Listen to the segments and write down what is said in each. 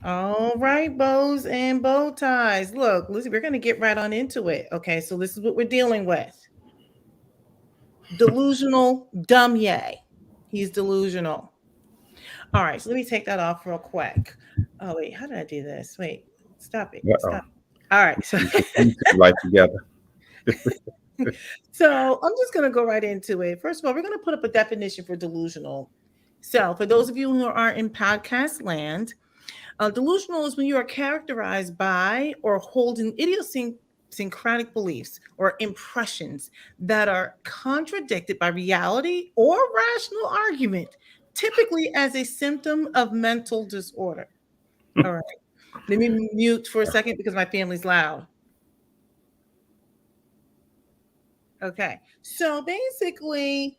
All right, bows and bow ties. Look, listen, we're going to get right on into it. Okay, so this is what we're dealing with. Delusional dumb yay. He's delusional. All right, so let me take that off real quick. Oh, wait, how did I do this? Wait, stop it. Uh-oh. Stop. All right, so You put these two life together. so I'm just going to go right into it. First of all, we're going to put up a definition for delusional. So, for those of you who are in podcast land, delusional is when you are characterized by or holding idiosyncratic beliefs or impressions that are contradicted by reality or rational argument, typically as a symptom of mental disorder. All right. Let me mute for a second because my family's loud. Okay. So basically,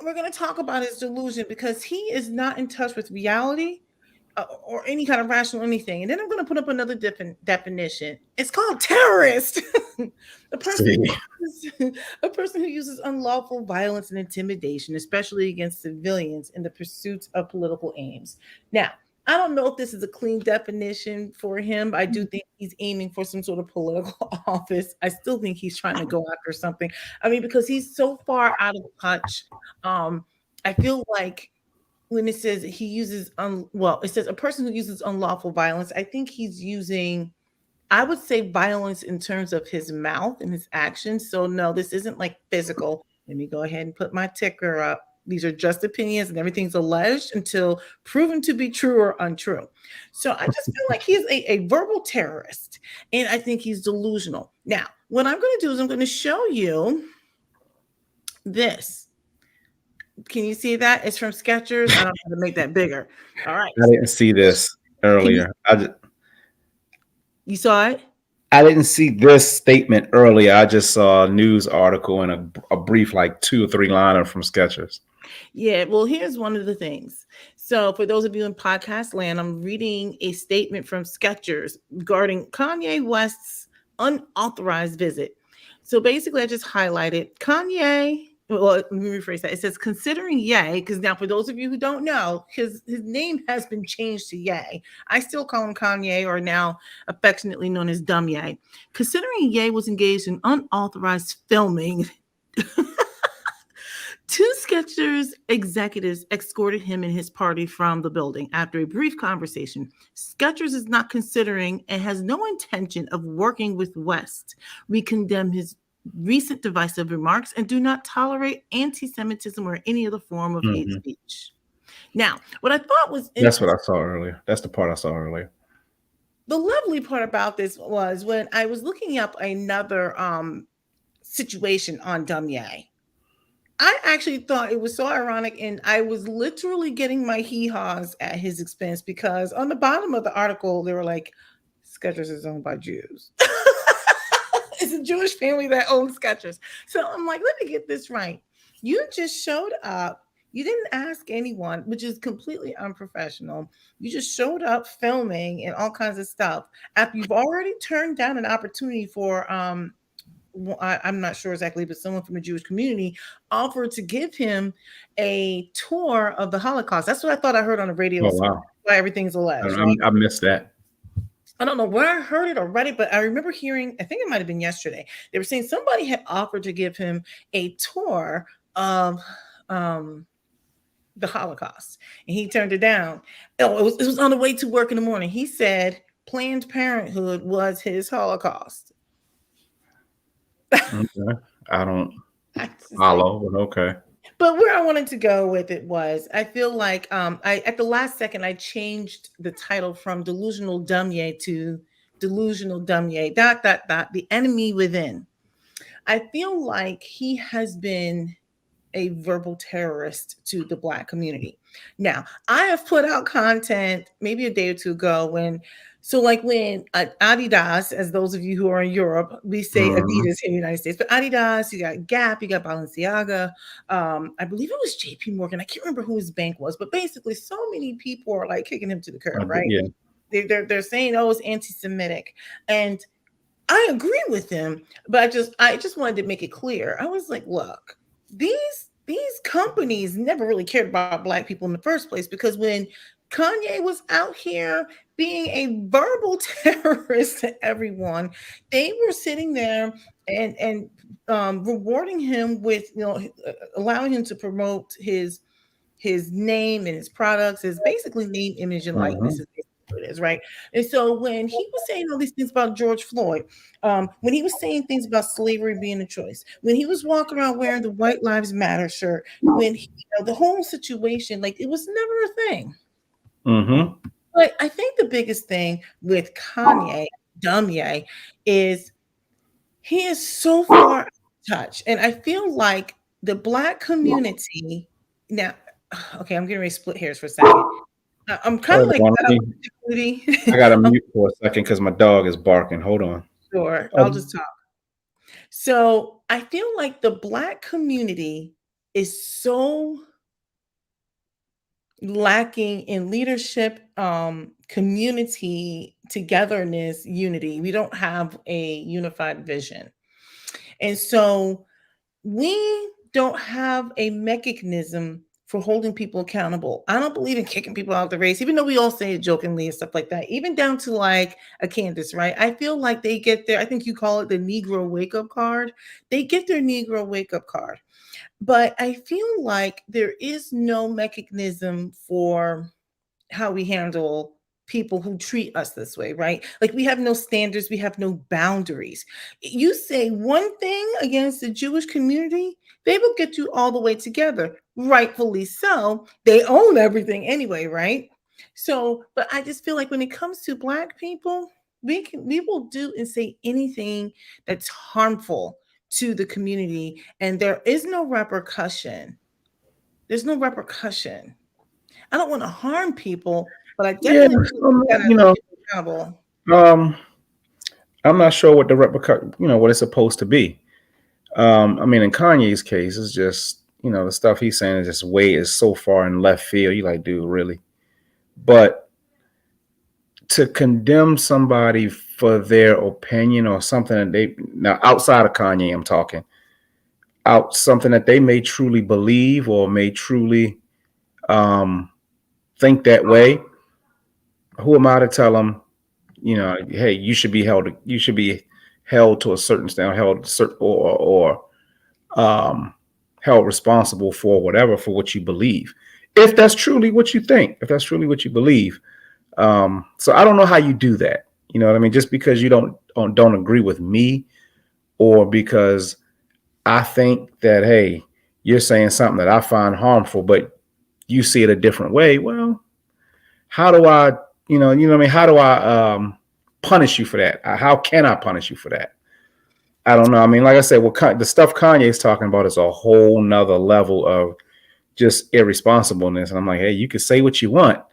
we're going to talk about his delusion because he is not in touch with reality or any kind of rational anything. And then I'm going to put up another different definition. It's called terrorist. a person See, a person who uses unlawful violence and intimidation, especially against civilians in the pursuit of political aims. Now, I don't know if this is a clean definition for him. I do think he's aiming for some sort of political office. I still think he's trying to go after something. I mean, because he's so far out of touch. Um, I feel like when it says he uses well, it says a person who uses unlawful violence, I think he's using, I would say, violence in terms of his mouth and his actions. So no, this isn't like physical. Let me go ahead and put my ticker up. These are just opinions and everything's alleged until proven to be true or untrue. So I just feel like he's a verbal terrorist and I think he's delusional. Now, what I'm going to do is I'm going to show you this. Can you see that? It's from Skechers. I don't know how to make that bigger. All right. I didn't see this Can you earlier. you saw it? I didn't see this statement earlier. I just saw a news article and a brief, like 2 or 3 liner from Skechers. Yeah, well, here's one of the things. So, for those of you in podcast land, I'm reading a statement from Skechers regarding Kanye West's unauthorized visit. So, basically, I just highlighted Kanye. Well, let me rephrase that. It says, considering Ye, because now for those of you who don't know, his name has been changed to Ye. I still call him Kanye, or now affectionately known as Dumb Ye. Considering Ye was engaged in unauthorized filming, two Skechers executives escorted him and his party from the building. After a brief conversation, Skechers is not considering and has no intention of working with West. We condemn his recent divisive remarks and do not tolerate anti Semitism or any other form of hate Hmm. speech. Now, what I thought was That's what interesting, I saw earlier. That's the part I saw earlier. the lovely part about this was when I was looking up another situation on Dumye. I actually thought it was so ironic, and I was literally getting my hee haws at his expense because on the bottom of the article, they were like, Skechers is owned by Jews. It's a Jewish family that owns Skechers. So I'm like, let me get this right. You just showed up. You didn't ask anyone, which is completely unprofessional. You just showed up filming and all kinds of stuff after you've already turned down an opportunity for I'm not sure exactly, but someone from the Jewish community offered to give him a tour of the Holocaust. That's what I thought I heard on the radio. Oh So wow, why everything's alleged, right? I missed that. I don't know where I heard it or read it, but I remember hearing, I think it might have been yesterday. They were saying somebody had offered to give him a tour of um, the Holocaust, and he turned it down. Oh, it was on the way to work in the morning. He said Planned Parenthood was his Holocaust. Okay. I don't I just like, follow, but okay. but where I wanted to go with it was I feel like I at the last second I changed the title from delusional dumye to delusional dumye dot the enemy within. I feel like he has been a verbal terrorist to the black community. Now, I have put out content maybe a day or two ago when Adidas, as those of you who are in Europe, we say Mhm. Adidas here in the United States, but Adidas, you got Gap, you got Balenciaga, I believe it was JP Morgan. I can't remember who his bank was, but basically so many people are like kicking him to the curb, right? Yeah. They're saying, oh, it's anti-Semitic. And I agree with them, but I just wanted to make it clear. I was like, look, these companies never really cared about black people in the first place because when Kanye was out here being a verbal terrorist to everyone. They were sitting there and rewarding him with, allowing him to promote his name and his products, his basically name, image, and likeness Mhm. is basically what it is, right? And so when he was saying all these things about George Floyd, when he was saying things about slavery being a choice, when he was walking around wearing the White Lives Matter shirt, when he, the whole situation, like it was never a thing. Mhm. But I think the biggest thing with Kanye, Dumye, is he is so far out of touch. And I feel like the Black community now, okay, I'm getting ready to split hairs for a second. I'm kind of Hold like on. fed up with the I community. got to I'm mute for a second because my dog is barking. Hold on. sure. I'll Um, just talk. So I feel like the Black community is so lacking in leadership, community togetherness, unity. We don't have a unified vision. And so we don't have a mechanism for holding people accountable. I don't believe in kicking people out of the race, even though we all say it jokingly and stuff like that, even down to like a Candace, right? I feel like they get their, I think you call it the Negro wake up card. They get their Negro wake up card. But I feel like there is no mechanism for how we handle people who treat us this way, right? Like we have no standards, we have no boundaries. You say one thing against the Jewish community, they will get you all the way together. Rightfully so. They own everything anyway, right? So, but I just feel like when it comes to Black people, we will do and say anything that's harmful to the community, and there is no repercussion. There's no repercussion. I don't want to harm people, but I yeah, definitely feel like we gotta hold people accountable. um, I'm not sure what the replica, what it's supposed to be. I mean, in Kanye's case, it's just, the stuff he's saying is just way is so far in left field. You like, dude, really? But to condemn somebody for their opinion or something that they now outside of Kanye, I'm talking out something that they may truly believe or may truly um, think that way. Who am I to tell them? Hey, you should be held to a certain standard, or held responsible for whatever for what you believe, if that's truly what you think, if that's truly what you believe. So I don't know how you do that. You know what I mean? Just because you don't agree with me, or because I think that, hey, you're saying something that I find harmful, but you see it a different way. Well, how do I, what I mean? How do I punish you for that? How can I punish you for that? I don't know. I mean, like I said, the stuff Kanye's talking about is a whole nother level of just irresponsibleness. And I'm like, hey, you can say what you want,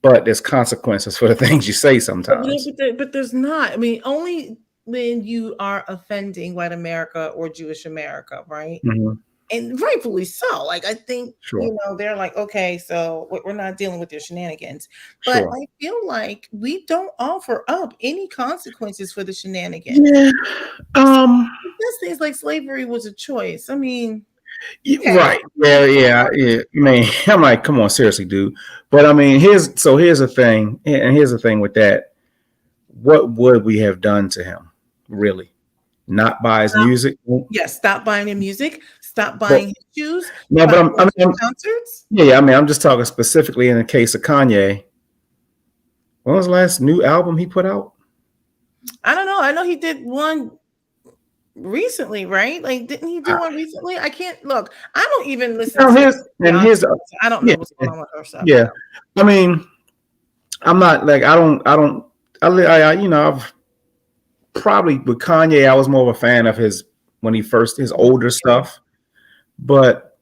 but there's consequences for the things you say But, sometimes. but there's not. I mean, only when you are offending white America or Jewish America, right? Hmm. And rightfully so. Like I think, Sure. they're like, okay, so we're not dealing with your shenanigans. But Sure. I feel like we don't offer up any consequences for the shenanigans. Yeah. So Um. this things like slavery was a choice. I mean, okay. Right. Yeah. Yeah. Yeah. I mean, I'm like, come on, seriously, dude. But I mean, here's the thing, and here's the thing with that. What would we have done to him, really? Not buy his music, Yes, stop buying your music, stop but buying his shoes, no. But stop I going to mean, concerts. yeah, yeah. I mean, I'm just talking specifically in the case of Kanye. When was the last new album he put out? I don't know. I know he did one recently, right? Like, didn't he do I, one recently? I can't look. I don't even listen no, to his and Beyonce. his, So I don't know yeah, what's going on with her stuff. yeah. I mean, I'm not like I've probably with Kanye, I was more of a fan of his when he first his older stuff, but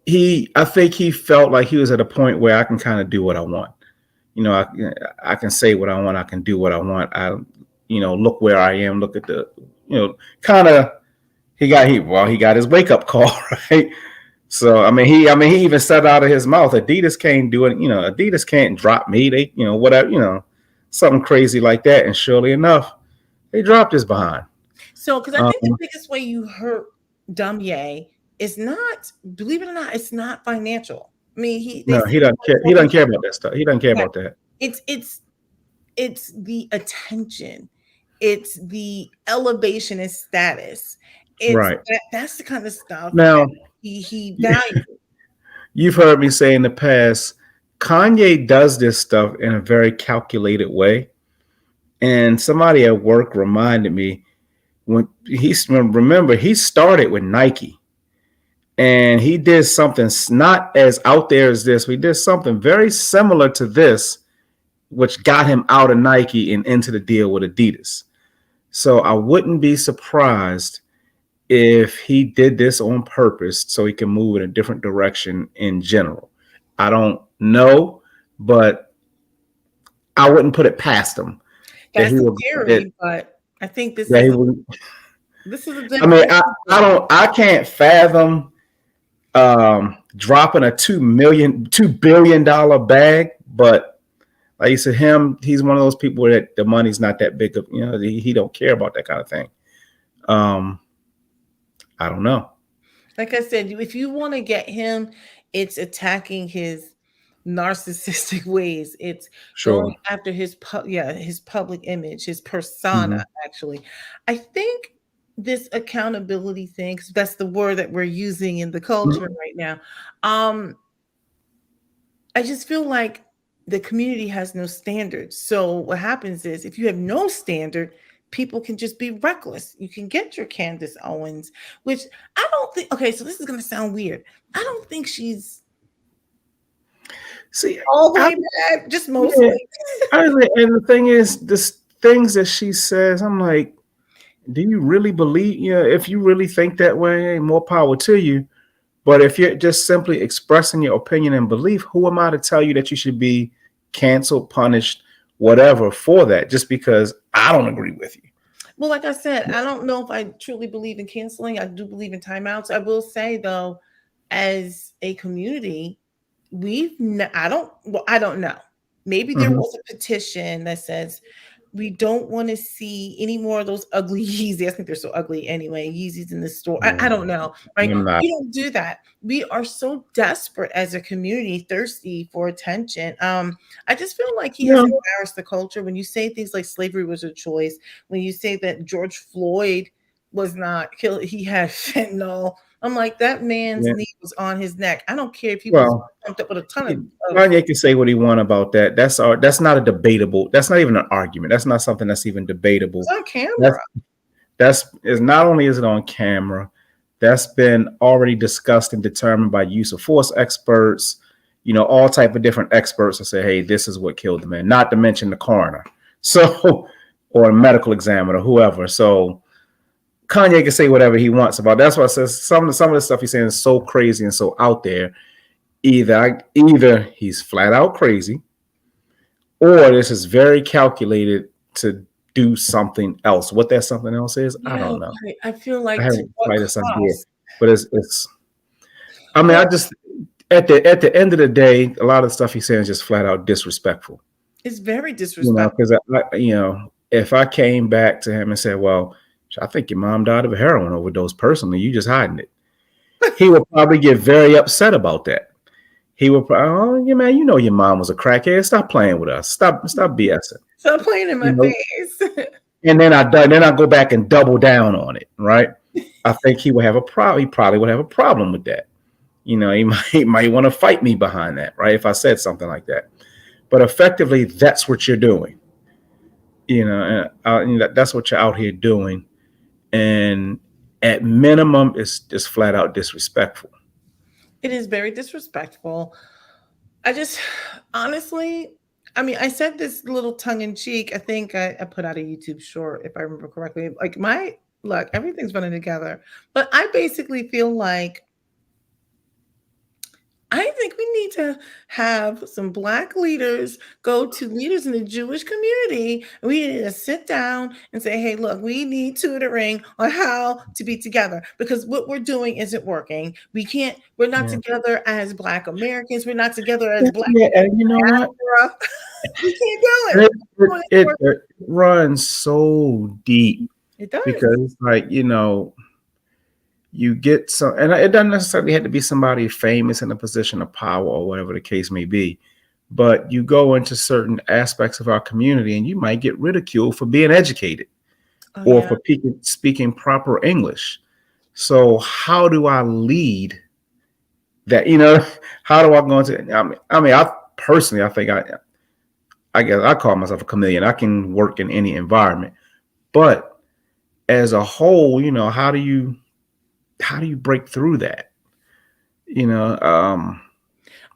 I think he felt like he was at a point where I can kind of do what I want. I can say what I want. I can do what I want. Look where I am. Look at the, kind of. He got his wake up call, right? So he even said out of his mouth, Adidas can't do it. Adidas can't drop me. They, whatever, something crazy like that. And surely enough, they dropped his behind. So, because I Um, think the biggest way you hurt Dumye is not, believe it or not, it's not financial. I mean, they no, say he he's doesn't care. like He doesn't care 40. about that stuff. He doesn't care Right. about that. It's it's the attention, it's the elevation and status. Right. That's the kind of stuff that Now, he values. you've heard me say in the past, Kanye does this stuff in a very calculated way. And somebody at work reminded me when remember, he started with Nike and he did something not as out there as this. We did something very similar to this, which got him out of Nike and into the deal with Adidas. So I wouldn't be surprised if he did this on purpose so he can move in a different direction in general. I don't know, but I wouldn't put it past him that That's he the would. theory, but I think That he would. this is a I mean, different. I can't fathom dropping a $2 billion bag, but like you said, he's one of those people that the money's not that big of, he don't care about that kind of thing. I don't know. Like I said, if you want to get him, it's attacking his narcissistic ways. It's going Sure. after his public image, his persona. Mhm. Actually, I think this accountability thing, 'cause that's the word that we're using in the culture Mhm. right now. Um, I just feel like the community has no standards. So what happens is if you have no standard, people can just be reckless. You can get your Candace Owens, which I don't think, okay, so this is going to sound weird. I don't think she's See, all the I, way bad, just yeah, mostly. and the thing is, this things that she says, I'm like, do you really believe? If you really think that way, more power to you. But if you're just simply expressing your opinion and belief, who am I to tell you that you should be canceled, punished, whatever for that? Just because I don't agree with you. Well, like I said, I don't know if I truly believe in canceling. I do believe in timeouts. I will say though, as a community, I don't know. Maybe there Mhm. was a petition that says we don't want to see any more of those ugly Yeezys. I think they're so ugly anyway. Yeezys in the store. I Yeah, don't know. Right? I'm not. We don't do that. We are so desperate as a community, thirsty for attention. I just feel like he has No, embarrassed the culture when you say things like slavery was a choice, when you say that George Floyd was not killed, he had fentanyl. I'm like, that man's yeah. knee was on his neck. I don't care if he was Well, pumped up with a ton of Kanye can say what he want about that. That's not a debatable. That's not even an argument. That's not something that's even debatable. it's on That's camera. that's is not only is it on camera, that's been already discussed and determined by use of force experts. All type of different experts that say, hey, this is what killed the man. Not to mention the coroner, so or a medical examiner, whoever. So Kanye can say whatever he wants about. That's why I says some of the stuff he's saying is so crazy and so out there. Either he's flat out crazy, or this is very calculated to do something else. What that something else is, I Yeah, don't know. right. I feel I like to haven't the what slightest idea. cost? But it's. I mean, I Well, just at the end of the day, a lot of the stuff he's saying is just flat out disrespectful. it's very disrespectful. Because if I came back to him and said, "Well, I think your mom died of a heroin overdose. Personally, you just hiding it," he would probably get very upset about that. He would probably, oh, yeah, man, your mom was a crackhead. Stop playing with us. Stop BSing. Stop playing in You my know, face. and then I go back and double down on it, right? I think he would have a problem. He probably would have a problem with that. He might want to fight me behind that, right? If I said something like that. But effectively, that's what you're doing. That's what you're out here doing, and at minimum, it's just flat out disrespectful. It is very disrespectful. I just honestly, I mean, I said this little tongue in cheek. I think I put out a YouTube short, if I remember correctly. Like my look, everything's running together. But I basically feel like I think we need to have some black leaders go to leaders in the Jewish community. And we need to sit down and say, hey, look, we need tutoring on how to be together because what we're doing isn't working. We're not Yeah, together as black Americans. We're not together as yeah, black yeah, people and you know what? in diaspora. We can't do it. It, it, it, it runs so deep It does. because it's like, you get some, and it doesn't necessarily have to be somebody famous in a position of power or whatever the case may be. but you go into certain aspects of our community and you might get ridiculed for being educated Oh or yeah. for speaking proper English. So how do I lead that? How do I go into? I personally, I think I guess I call myself a chameleon. I can work in any environment, but as a whole, how do you break through that? You know,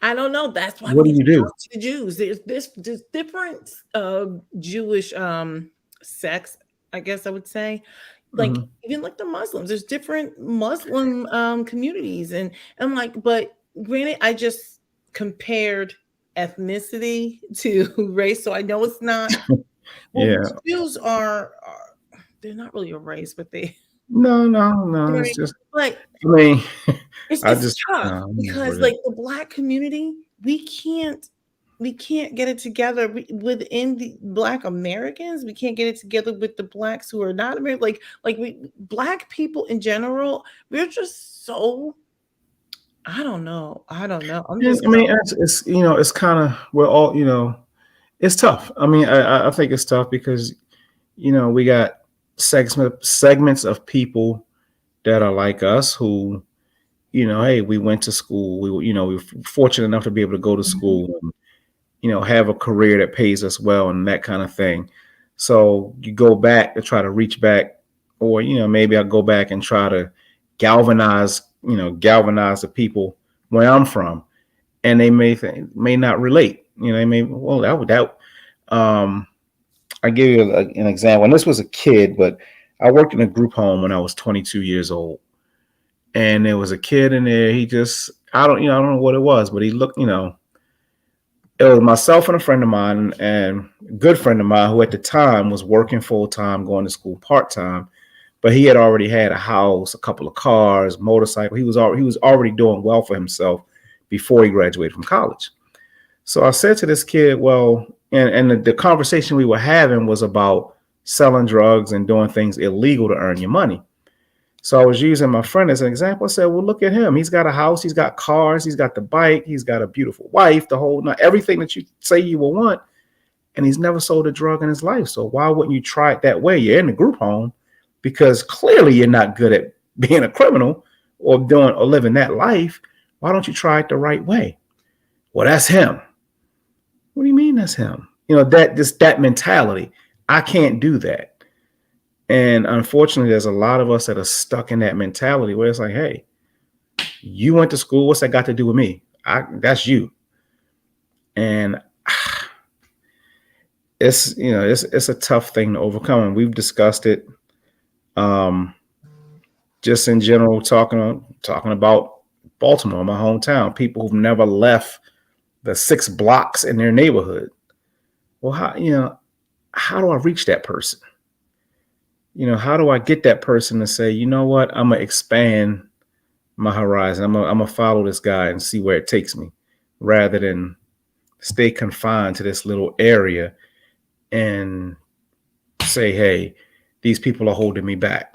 I don't know. That's why we what do need to you do? talk to the Jews. There's different Jewish sects, I guess I would say. Like Mhm. even like the Muslims, there's different Muslim communities, and I'm like, but granted, I just compared ethnicity to race, so I know it's not. Well, Yeah, the Jews are they're not really a race, but they no, no, you know no. what I It's mean? just, Like I mean, I it's just, tough I don't know what because it is. like the black community, we can't we can't get it together within the black Americans. We can't get it together with the blacks who are not American. Like we black people in general, we're just so I don't know. I don't know. I'm And, just I mean, it's kind of, we're all, it's tough. I mean, I think it's tough because we got segments of people that are like us who, hey, we went to school. We were fortunate enough to be able to go to Mhm. school and, have a career that pays us well and that kind of thing. So you go back to try to reach back, or, maybe I go back and try to galvanize the people where I'm from, and they may not relate. They may, well, um, I give you an example. And this was a kid, but I worked in a group home when I was 22 years old, and there was a kid in there. He just, I don't know what it was, but he looked, it was myself and a friend of mine, and a good friend of mine who at the time was working full time, going to school part time. But he had already had a house, a couple of cars, motorcycle. He was already doing well for himself before he graduated from college. So I said to this kid, well, and the conversation we were having was about selling drugs and doing things illegal to earn your money. So I was using my friend as an example. I said, well, look at him. He's got a house, he's got cars, he's got the bike, he's got a beautiful wife, the whole not everything that you say you will want, and he's never sold a drug in his life. So why wouldn't you try it that way? You're in the group home because clearly you're not good at being a criminal or doing or living that life. Why don't you try it the right way? Well, that's him. What do you mean that's him? That mentality. I can't do that. And unfortunately, there's a lot of us that are stuck in that mentality where it's like, hey, you went to school. What's that got to do with me? That's you. And it's a tough thing to overcome. And we've discussed it, um, just in general, talking about Baltimore, my hometown. People who've never left the 6 blocks in their neighborhood. Well, how do I reach that person? How do I get that person to say, you know what, I'm gonna expand my horizon. I'm gonna follow this guy and see where it takes me, rather than stay confined to this little area and say, hey, these people are holding me back.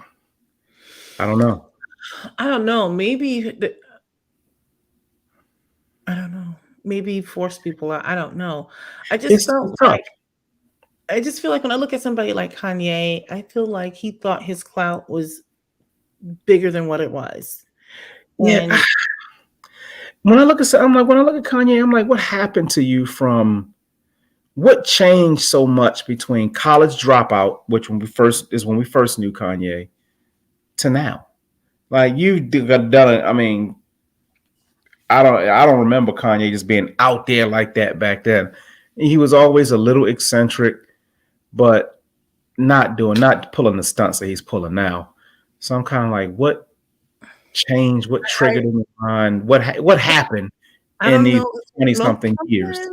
I don't know. I don't know. I don't know. Maybe force people out. I don't know. I just It's felt tough. like I just feel like when I look at somebody like Kanye, I feel like he thought his clout was bigger than what it was. Yeah. And When I look at Kanye, I'm like, what happened to you from what changed so much between college dropout, which when we first knew Kanye, to now? Like done it. I mean, I don't remember Kanye just being out there like that back then. He was always a little eccentric, but not pulling the stunts that he's pulling now. So I'm kind of like, what changed? What I triggered in your mind? What happened I in don't these know if he 20 smoked something years? something.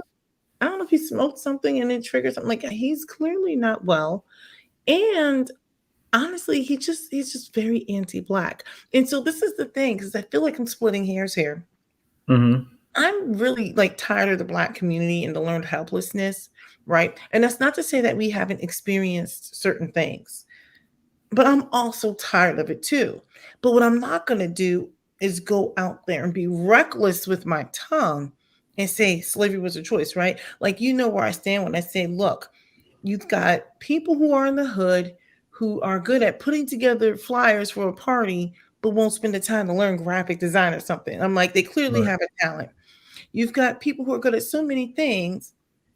I don't know if he smoked something and it triggers something. Like he's clearly not well. And honestly, he's just very anti-black. And so this is the thing, because I feel like I'm splitting hairs here. Hmm. I'm really like tired of the black community and the learned helplessness, right? And that's not to say that we haven't experienced certain things, but I'm also tired of it too. But what I'm not going to do is go out there and be reckless with my tongue and say slavery was a choice, right? Like, you know where I stand when I say, look, you've got people who are in the hood who are good at putting together flyers for a party, but won't spend the time to learn graphic design or something. I'm like, they clearly Right. have a talent. You've got people who are good at so many things,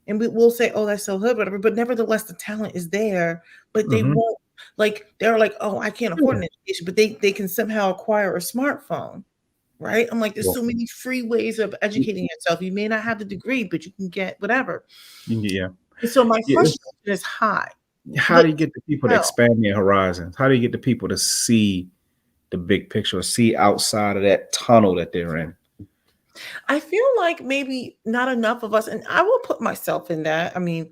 and we'll say, oh, that's so hood, whatever. But nevertheless, the talent is there, but they Mm-hmm. won't, like, they're like, oh, I can't afford Yeah. an education, but they can somehow acquire a smartphone. Right. I'm like, there's Sure. so many free ways of You, educating yourself. You may not have the degree, but you can get whatever. yeah. And so my Yeah. frustration is high. How But do you get the people to hell, expand their horizons? How do you get the people to see the big picture, or see outside of that tunnel that they're in? I feel like maybe not enough of us, and I will put myself in that. I mean,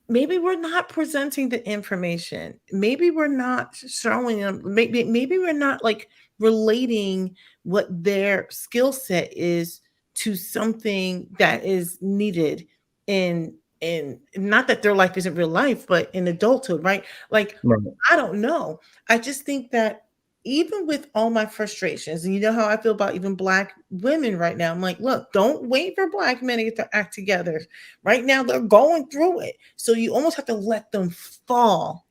maybe we're not presenting the information. Maybe we're not showing them. Maybe we're not like relating what their skill set is to something that is needed in not that their life isn't real life, but in adulthood, right? Like, Right. I don't know. I just think that even with all my frustrations, and you know how I feel about even Black women right now, I'm like, look, don't wait for Black men to get their act together. Right now, they're going through it. So you almost have to let them fall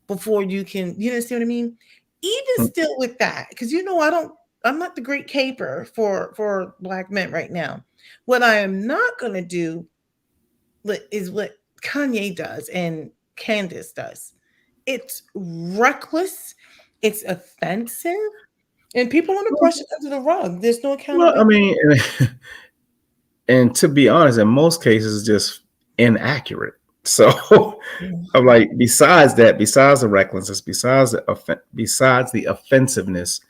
before you can, you understand what I mean? Even Mm. still with that, because I'm not the great caper for Black men right now. What I am not gonna do is what Kanye does and Candace does. It's reckless, it's offensive, and people want to brush it under the rug. There's no Well, I accountability. mean, and to be honest, in most cases, it's just inaccurate. So I'm like, besides that, besides the recklessness, besides the offensiveness,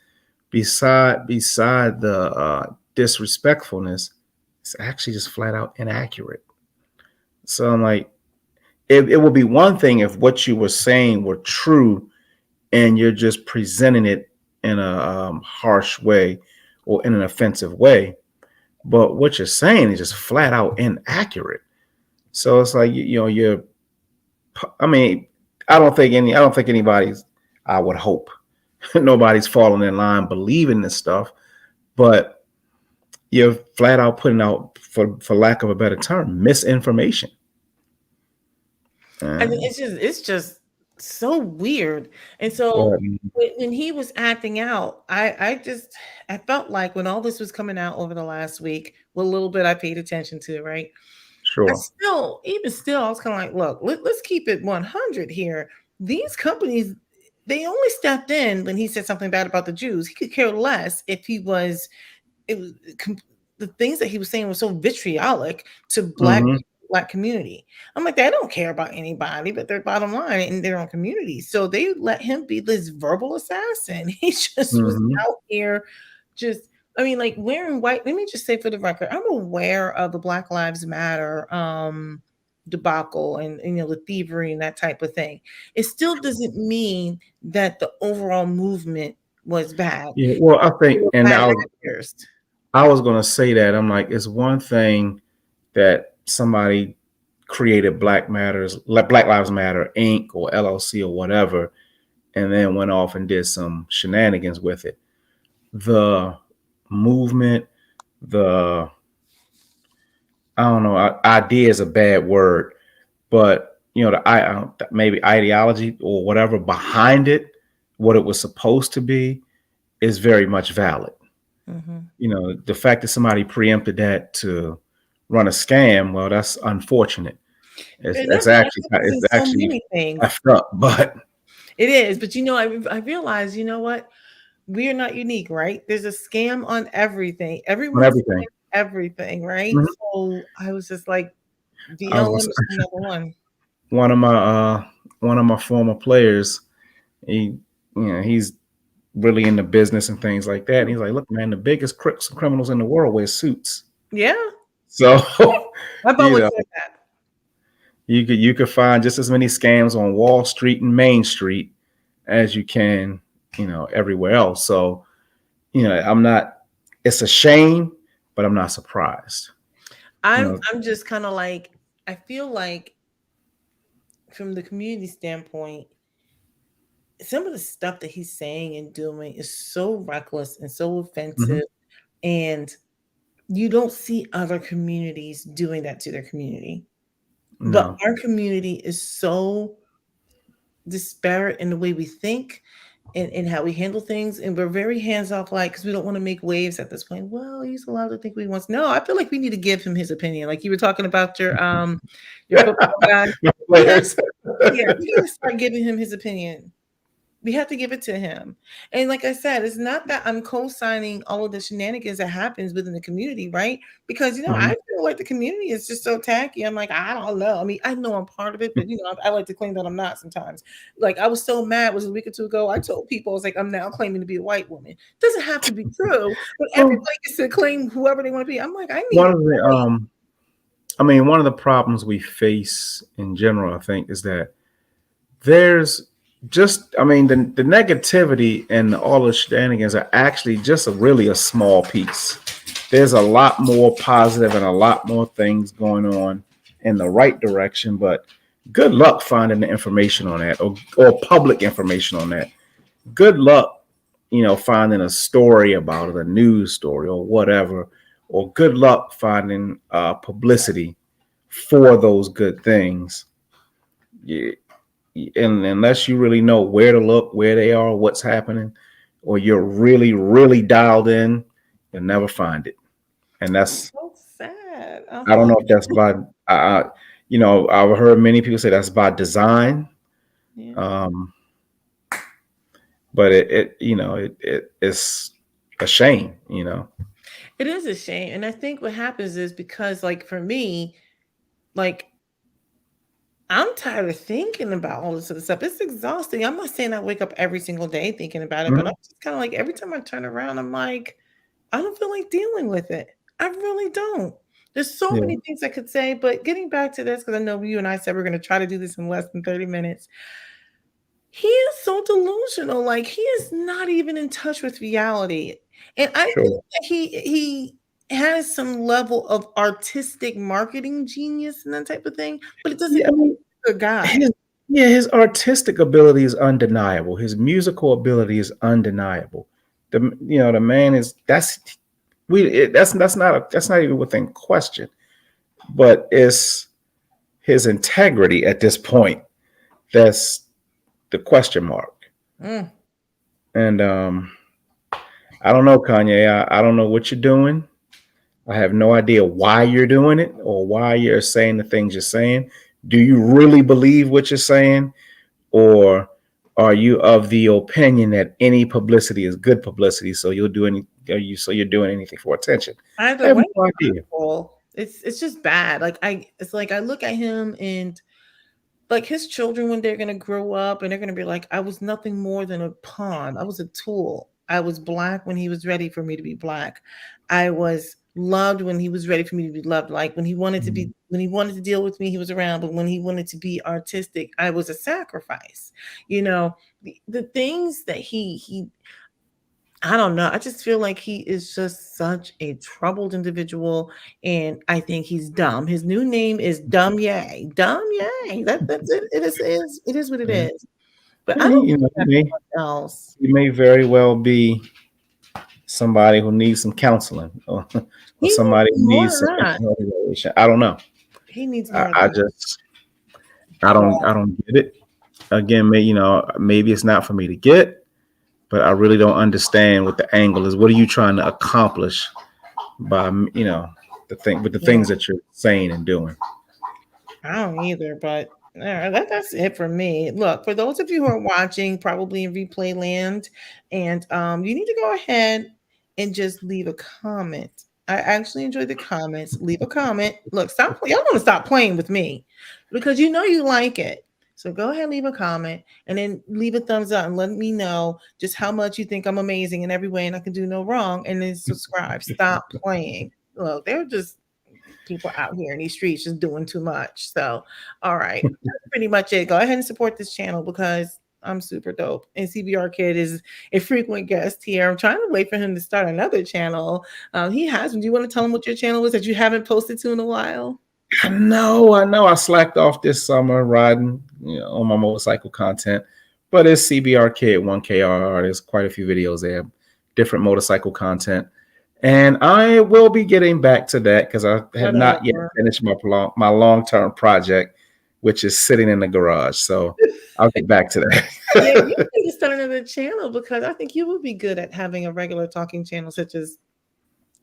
beside the disrespectfulness, it's actually just flat out inaccurate. So I'm like, it would be one thing if what you were saying were true and you're just presenting it in a harsh way or in an offensive way. But what you're saying is just flat out inaccurate. So it's like, you know, you're. I mean, I don't think anybody's. I would hope nobody's falling in line believing this stuff, but you're flat out putting out, for lack of a better term, misinformation. I mean, Uh, it's just so weird. And go so ahead. when he was acting out, I felt like when all this was coming out over the last week, what little bit I paid attention to, right? I Sure. still, even still, I was kind of like, look, let's keep it 100 here. These companies, they only stepped in when he said something bad about the Jews. He could care less if he was, it was the things that he was saying was so vitriolic to Hmm. black community. I'm like, they don't care about anybody but their bottom line in their own community. So they let him be this verbal assassin. He just was Hmm. out here just, I mean, like, wearing white. Let me just say for the record, I'm aware of the Black Lives Matter debacle and, you know, the thievery and that type of thing. It still doesn't mean that the overall movement was bad. Yeah. Well, I There think, were and bad actors. I was going to say that. I'm like, it's one thing that somebody created Black Lives Matter Inc. or LLC or whatever, and then went off and did some shenanigans with it. The movement, the I don't know, idea is a bad word, but you know, maybe ideology or whatever behind it, what it was supposed to be, is very much valid. Mhm. You know, the fact that somebody preempted that to run a scam, well, that's unfortunate. And that happens It's in so actually many things. effed up, but It is, but, you know, I realize, you know what? We are not unique, right? There's a scam on everything. on Everyone's everything. everything, right? Mhm. So I was just like, I was BLM is another one. one of my one of my former players. He, you know, he's really into business and things like that. And he's like, "Look, man, the biggest crooks and criminals in the world wear suits." Yeah, So, I've you always know, said that. you could find just as many scams on Wall Street and Main Street as you can, you know, everywhere else. So, you know, I'm not. It's a shame, but I'm not surprised. You know. I'm just kind of like, I feel like from the community standpoint, some of the stuff that he's saying and doing is so reckless and so Mhm. offensive. And You don't see other communities doing that to their community. But No. our community is so disparate in the way we think and how we handle things. And we're very hands off, like, because we don't want to make waves at this point. Well, he's allowed to think what he wants. No, I feel like we need to give him his opinion. Like you were talking about your football guy. We have, Players. yeah, we got to start giving him his opinion. We have to give it to him. And like I said, it's not that I'm co-signing all of the shenanigans that happens within the community, right? Because I Mhm. feel like the community is just so tacky. I'm like, I don't know. I mean, I know I'm part of it, but I like to claim that I'm not sometimes. Like I was so mad, was a week or two ago. I told people, I was like, I'm now claiming to be a white woman. Doesn't have to be true, but Well, everybody gets to claim whoever they want to be. I'm like, I need one a of the voice. I mean, one of the problems we face in general, I think, is that there's just, I mean, the negativity and all the shenanigans are actually just really a small piece. There's a lot more positive and a lot more things going on in the right direction, but good luck finding the information on that, or public information on that. Good luck, finding a story about it, a news story or whatever, or good luck finding publicity for those good things. Yeah, and unless you really know where to look, where they are, what's happening, or you're really, really dialed in, you'll never find it. And that's, So sad. I don't Uh-huh. know if that's by, I've heard many people say that's by design. Yeah. Um, but it's a shame. It is a shame. And I think what happens is because, like, for me, like, I'm tired of thinking about all this other stuff. It's exhausting. I'm not saying I wake up every single day thinking about it, but I'm Mhm. just kind of like every time I turn around, I'm like, I don't feel like dealing with it. I really don't. There's so Yeah. many things I could say, but getting back to this, because I know you and I said we're going to try to do this in less than 30 minutes. He is so delusional. Like he is not even in touch with reality. And I think Sure. that he has some level of artistic marketing genius and that type of thing, but it doesn't Yeah, I mean mean, he's a good guy. his his artistic ability is undeniable. His musical ability is undeniable. The man is that's not even within question. But it's his integrity at this point that's the question mark. Mm. And I don't know, Kanye. I don't know what you're doing. I have no idea why you're doing it or why you're saying the things you're saying. Do you really believe what you're saying? Or are you of the opinion that any publicity is good publicity? So you'll do any, so you're doing anything for attention? I Either have way, no idea. hurtful. It's just bad. It's like I look at him and like his children when they're gonna grow up and they're gonna be like, I was nothing more than a pawn. I was a tool. I was black when he was ready for me to be black. I was loved when he was ready for me to be loved. Like when he wanted to deal with me, he was around. But when he wanted to be artistic, I was a sacrifice. You know, the things that he I don't know. I just feel like he is just such a troubled individual, and I think he's dumb. His new name is Dumb Yay. Dumb Yay. That's it. It is what it Yeah. is. But I Yeah, don't think he that's may much else. he may very well be somebody who needs some counseling, or He needs somebody who more needs than some that. mental health evaluation. I don't know. He needs I, more than I that. just I don't get it. Again, maybe it's not for me to get, but I really don't understand what the angle is. What are you trying to accomplish by the Yeah. things that you're saying and doing? I don't either, but that's it for me. Look, for those of you who are watching, probably in replay land, and you need to go ahead and just leave a comment. I actually enjoy the comments. Leave a comment. Look, stop. Y'all want to stop playing with me because you know you like it. So go ahead, leave a comment, and then leave a thumbs up and let me know just how much you think I'm amazing in every way and I can do no wrong. And then subscribe. Stop playing. Look, they're just people out here in these streets just doing too much. So, all right, that's pretty much it. Go ahead and support this channel because I'm super dope. And CBR Kid is a frequent guest here. I'm trying to wait for him to start another channel. He has. Do you want to tell him what your channel is that you haven't posted to in a while? I know. I slacked off this summer riding, on my motorcycle content, but it's CBR Kid 1KR. There's quite a few videos there, different motorcycle content. And I will be getting back to that because I have not yet Whatever. finished my long-term project, which is sitting in the garage. So I'll get back to Yeah, you that. need to start another channel because I think you would be good at having a regular talking channel, such as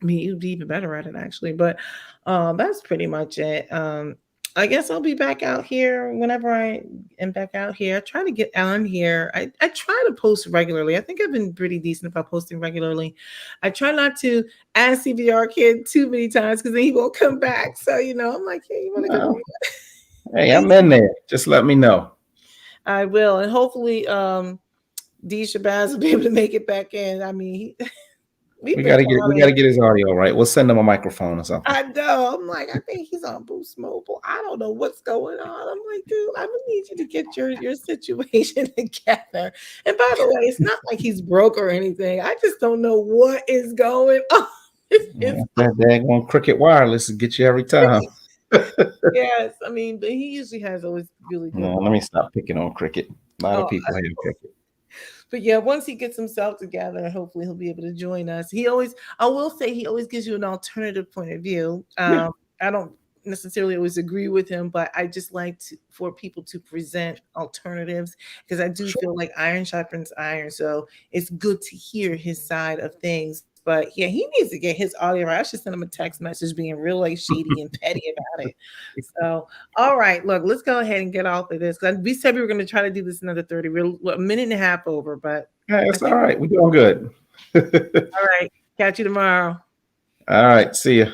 me. You'd be even better at it, actually. But that's pretty much it. I guess I'll be back out here whenever I am back out here. I try to get on here. I try to post regularly. I think I've been pretty decent about posting regularly. I try not to ask CVR kid too many times because then he won't come back. So, I'm like, hey, you want to come Well, hey, here? I'm in there. Just let me know. I will. And hopefully, D Shabazz will be able to make it back in. I mean, we've been We trying. gotta get his audio right. We'll send him a microphone or something. I know. I'm like, I think he's on Boost Mobile. I don't know what's going on. I'm like, dude, I would need you to get your situation together. And by the way, it's not like he's broke or anything. I just don't know what is going on. Yeah, that daggone Cricket Wireless will get you every time. Yes, I mean, but he usually has always really good. No, let me stop picking on Cricket. A lot of Oh, people have Cricket. but yeah, once he gets himself together, hopefully he'll be able to join us. I will say, he always gives you an alternative point of view. Yeah, I don't necessarily always agree with him, but I just like for people to present alternatives because I do sure. feel like iron sharpens iron. So it's good to hear his side of things. But yeah, he needs to get his audio right. I should send him a text message being real like shady and petty about it. So, all right, look, let's go ahead and get off of this. We said we were going to try to do this another 30. We're a minute and a half over, but Yeah, I it's all think, right. We're doing good. all right, catch you tomorrow. All right. See ya.